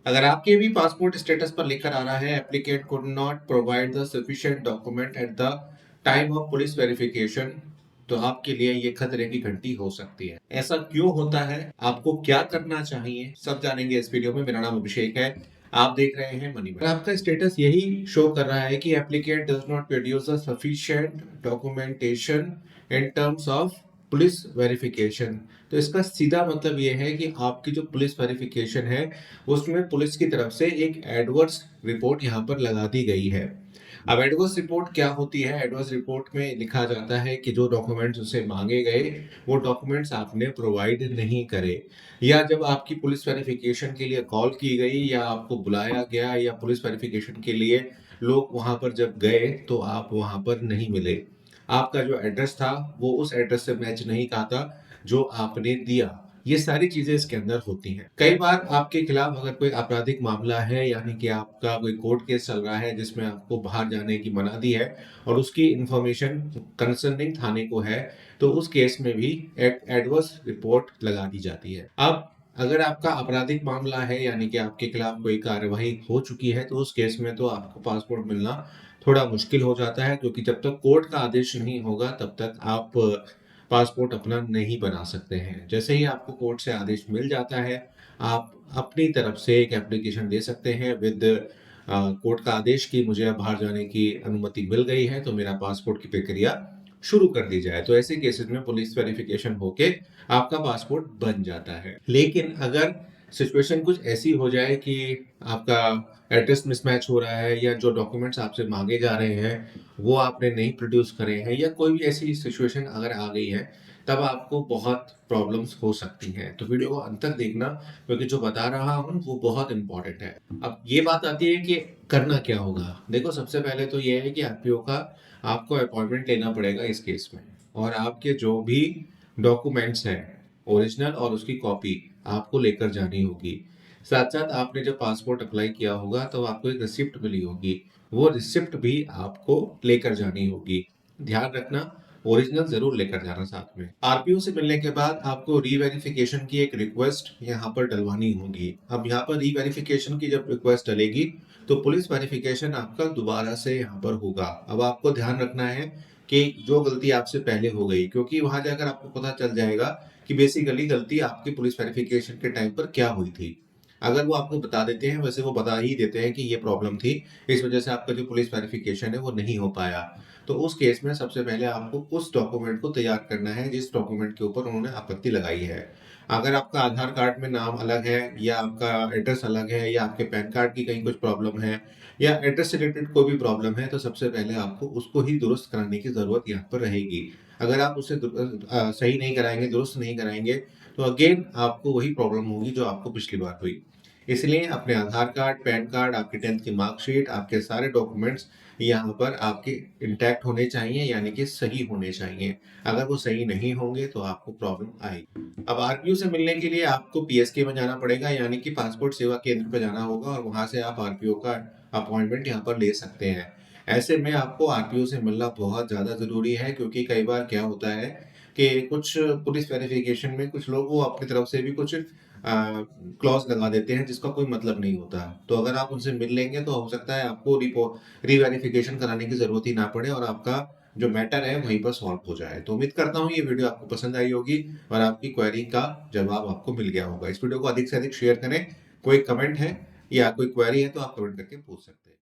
अगर आपके भी पासपोर्ट स्टेटस पर लिखकर आ रहा है applicant could not provide the sufficient document at the time of police verification, तो आपके लिए ये खतरे की घंटी हो सकती है। ऐसा क्यों होता है, आपको क्या करना चाहिए, सब जानेंगे इस वीडियो में। मेरा नाम अभिषेक है, आप देख रहे हैं मनी मैटर। आपका स्टेटस यही शो कर रहा है कि applicant does not produce the sufficient documentation in terms of police verification, तो इसका सीधा मतलब ये है कि आपकी जो पुलिस वेरिफिकेशन है उसमें पुलिस की तरफ से एक एडवर्स रिपोर्ट यहाँ पर लगा दी गई है। अब एडवर्स रिपोर्ट क्या होती है? एडवर्स रिपोर्ट में लिखा जाता है कि जो डॉक्यूमेंट्स उसे मांगे गए वो डॉक्यूमेंट्स आपने प्रोवाइड नहीं करे, या जब आपकी पुलिस वेरिफिकेशन के लिए कॉल की गई या आपको बुलाया गया या पुलिस वेरिफिकेशन के लिए लोग वहां पर जब गए तो आप वहां पर नहीं मिले। आपका जो एड्रेस था वो उस एड्रेस से मैच नहीं खाता जो आपने दिया। ये सारी चीजें इसके अंदर होती हैं। कई बार आपके खिलाफ अगर कोई आपराधिक मामला है, यानी कि आपका कोई कोर्ट केस चल रहा है जिसमें आपको बाहर जाने की मनाही है और उसकी इंफॉर्मेशन कंसर्निंग थाने को है, तो उस केस में भी एक एडवर्स रिपोर्ट लगा दी जाती है। अब अगर आपका आपराधिक मामला है, यानी कि आपके खिलाफ कोई कार्रवाई हो चुकी है, तो उस केस में तो आपको पासपोर्ट मिलना थोड़ा मुश्किल हो जाता है, क्योंकि जब तक कोर्ट का आदेश नहीं होगा तब तक आप पासपोर्ट अपना नहीं बना सकते हैं। जैसे ही आपको कोर्ट से आदेश मिल जाता है, आप अपनी तरफ से एक एप्लीकेशन दे सकते हैं विद कोर्ट का आदेश कि मुझे अब बाहर जाने की अनुमति मिल गई है, तो मेरा पासपोर्ट की प्रक्रिया शुरू कर दी जाए। तो ऐसे केसेस में पुलिस वेरिफिकेशन होके आपका पासपोर्ट बन जाता है। लेकिन अगर सिचुएशन कुछ ऐसी हो जाए कि आपका एड्रेस मिसमैच हो रहा है, या जो डॉक्यूमेंट्स आपसे मांगे जा रहे हैं वो आपने नहीं प्रोड्यूस करे हैं, या कोई भी ऐसी सिचुएशन अगर आ गई है, तब आपको बहुत प्रॉब्लम्स हो सकती हैं। तो वीडियो को अंत तक देखना, क्योंकि जो बता रहा हूँ वो बहुत इंपॉर्टेंट है। अब ये बात आती है कि करना क्या होगा। देखो, सबसे पहले तो ये है कि आरपीओ का आपको अपॉइंटमेंट लेना पड़ेगा इस केस में, और आपके जो भी डॉक्यूमेंट्स हैं ओरिजिनल और उसकी कॉपी आपको लेकर जानी होगी। साथ साथ आपने जब पासपोर्ट अप्लाई किया होगा तो आपको एक रिसिप्ट मिली होगी, वो रिसिप्ट भी आपको लेकर जानी होगी। ध्यान रखना, ओरिजिनल जरूर लेकर जाना साथ में। आरपीओ से मिलने के बाद आपको रीवेरिफिकेशन की एक रिक्वेस्ट यहाँ पर डलवानी होगी। अब यहाँ पर रीवेरिफिकेशन की जब रिक्वेस्ट डलेगी तो पुलिस वेरिफिकेशन आपका दोबारा से यहाँ पर होगा। अब आपको ध्यान रखना है कि जो गलती आपसे पहले हो गई, क्योंकि वहां जाकर आपको पता चल जाएगा कि बेसिकली गलती आपकी पुलिस वेरिफिकेशन के टाइम पर क्या हुई थी। अगर वो आपको बता देते हैं, वैसे वो बता ही देते हैं कि ये प्रॉब्लम थी, इस वजह से आपका जो पुलिस वेरिफिकेशन है वो नहीं हो पाया, तो उस केस में सबसे पहले आपको उस डॉक्यूमेंट को तैयार करना है जिस डॉक्यूमेंट के ऊपर उन्होंने आपत्ति लगाई है। अगर आपका आधार कार्ड में नाम अलग है, या आपका एड्रेस अलग है, या आपके पैन कार्ड की कहीं कुछ प्रॉब्लम है, या एड्रेस से रिलेटेड कोई भी प्रॉब्लम है, तो सबसे पहले आपको उसको ही दुरुस्त कराने की जरूरत यहाँ पर रहेगी। अगर आप उसे सही नहीं कराएंगे, दुरुस्त नहीं कराएंगे, तो अगेन आपको वही प्रॉब्लम होगी जो आपको पिछली बार हुई। इसलिए अपने आधार कार्ड, पैन कार्ड, आपकी 10th की मार्कशीट, आपके सारे डॉक्यूमेंट्स यहाँ पर आपके इंटैक्ट होने चाहिए, यानी कि सही होने चाहिए। अगर वो सही नहीं होंगे तो आपको प्रॉब्लम आएगी। अब आरपीओ से मिलने के लिए आपको पीएसके में जाना पड़ेगा, यानी कि पासपोर्ट सेवा केंद्र पे जाना होगा, और वहां से आप आरपीओ का अपॉइंटमेंट यहाँ पर ले सकते हैं। ऐसे में आपको आरपीओ से मिलना बहुत ज्यादा जरूरी है, क्योंकि कई बार क्या होता है कि कुछ पुलिस वेरिफिकेशन में कुछ लोग वो अपनी तरफ से भी कुछ क्लॉज लगा देते हैं जिसका कोई मतलब नहीं होता। तो अगर आप उनसे मिल लेंगे तो हो सकता है आपको रीवेरिफिकेशन कराने की जरूरत ही ना पड़े, और आपका जो मैटर है वहीं पर सॉल्व हो जाए। तो उम्मीद करता हूँ ये वीडियो आपको पसंद आई होगी और आपकी क्वेरी का जवाब आपको मिल गया होगा। इस वीडियो को अधिक से अधिक शेयर करें। कोई कमेंट है या कोई क्वेरी है तो आप कमेंट करके पूछ सकते हैं।